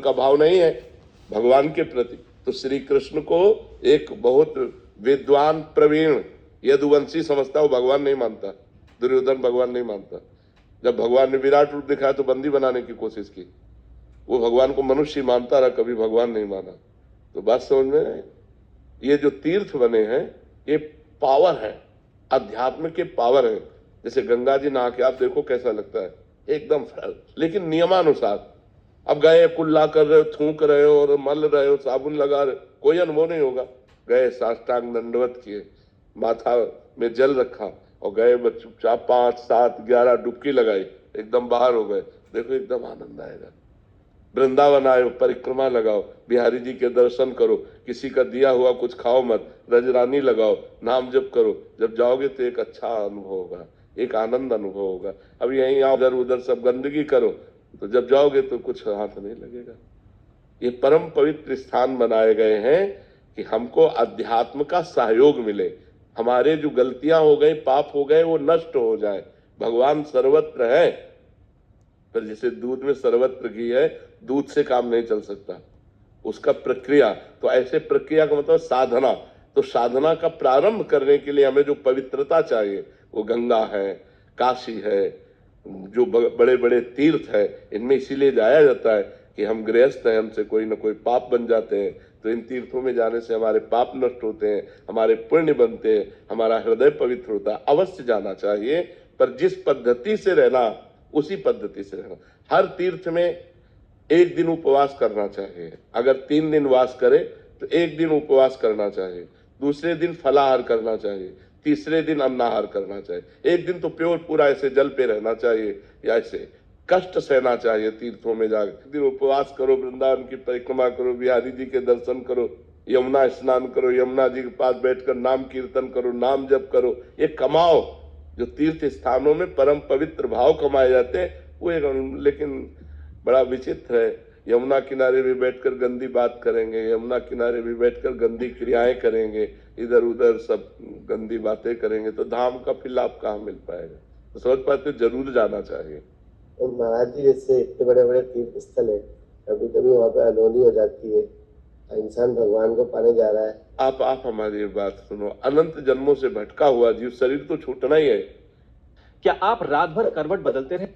का भाव नहीं है भगवान के प्रति। तो श्री कृष्ण को एक बहुत विद्वान प्रवीण यदुवंशी समझता, वो भगवान नहीं मानता। दुर्योधन भगवान नहीं मानता। जब भगवान ने विराट रूप दिखाया तो बंदी बनाने की कोशिश की। वो भगवान को मनुष्य मानता रहा, कभी भगवान नहीं माना। तो बात समझ में आए? ये जो तीर्थ बने हैं ये पावर है, अध्यात्म के पावर है। जैसे गंगा जी नहा के आप देखो कैसा लगता है, एकदम सरल, लेकिन नियमानुसार। अब गए कुल्ला कर रहे हो, थूक रहे हो और मल रहे हो, साबुन लगा रहे हो, कोई अनुभव नहीं होगा। गए साष्टांग दंडवत किए, माथा में जल रखा और गए चुपचाप 5, 7, 11 डुबकी लगाई, एकदम बाहर हो गए। देखो एकदम आनंद आएगा। वृंदावन आए, परिक्रमा लगाओ, बिहारी जी के दर्शन करो, किसी का दिया हुआ कुछ खाओ मत, रजरानी लगाओ, नाम जप करो। जब जाओगे तो एक अच्छा अनुभव होगा, एक आनंद अनुभव होगा। अब यहीं आओ उधर उधर सब गंदगी करो, तो जब जाओगे तो कुछ हाथ नहीं लगेगा। ये परम पवित्र स्थान बनाए गए हैं कि हमको अध्यात्म का सहयोग मिले, हमारे जो गलतियां हो गई, पाप हो गए, वो नष्ट हो जाए। भगवान सर्वत्र है, पर जैसे दूध में सर्वत्र घी है, दूध से काम नहीं चल सकता, उसका प्रक्रिया। तो ऐसे प्रक्रिया का मतलब साधना। तो साधना का प्रारंभ करने के लिए हमें जो पवित्रता चाहिए, वो गंगा है, काशी है, जो बड़े बड़े तीर्थ है, इनमें इसीलिए जाया जाता है कि हम गृहस्थ हैं, हमसे कोई ना कोई पाप बन जाते हैं। तो इन तीर्थों में जाने से हमारे पाप नष्ट होते हैं, हमारे पुण्य बनते हैं, हमारा हृदय पवित्र होता है। अवश्य जाना चाहिए, पर जिस पद्धति से रहना उसी पद्धति से रहना। हर तीर्थ में एक दिन उपवास करना चाहिए। अगर 3 दिन वास करे तो एक दिन उपवास करना चाहिए, दूसरे दिन फलाहार करना चाहिए, तीसरे दिन अन्नाहार करना चाहिए। एक दिन तो प्योर पूरा ऐसे जल पे रहना चाहिए, या ऐसे कष्ट सहना चाहिए तीर्थों में जाकर। एक दिन उपवास करो, वृंदावन की परिक्रमा करो, बिहारी जी के दर्शन करो, यमुना स्नान करो, यमुना जी के पास बैठकर नाम कीर्तन करो, नाम जप करो, ये कमाओ। जो तीर्थ स्थानों में परम पवित्र भाव कमाए जाते हैं वो एक, लेकिन बड़ा विचित्र है। यमुना किनारे भी बैठकर गंदी बात करेंगे, यमुना किनारे भी बैठकर गंदी क्रियाएं करेंगे, इधर उधर सब गंदी बातें करेंगे, तो धाम का फिर लाभ कहाँ मिल पाएगा? तो समझ पाते, जरूर जाना चाहिए। और महाराज जी जैसे इतने बड़े बड़े तीर्थ स्थल है, कभी कभी वहाँ पे अनहोनी हो जाती है, इंसान भगवान को पाने जा रहा है। आप हमारी ये बात सुनो, अनंत जन्मों से भटका हुआ जीव, शरीर तो छूटना ही है। क्या आप रात भर करवट बदलते रहे?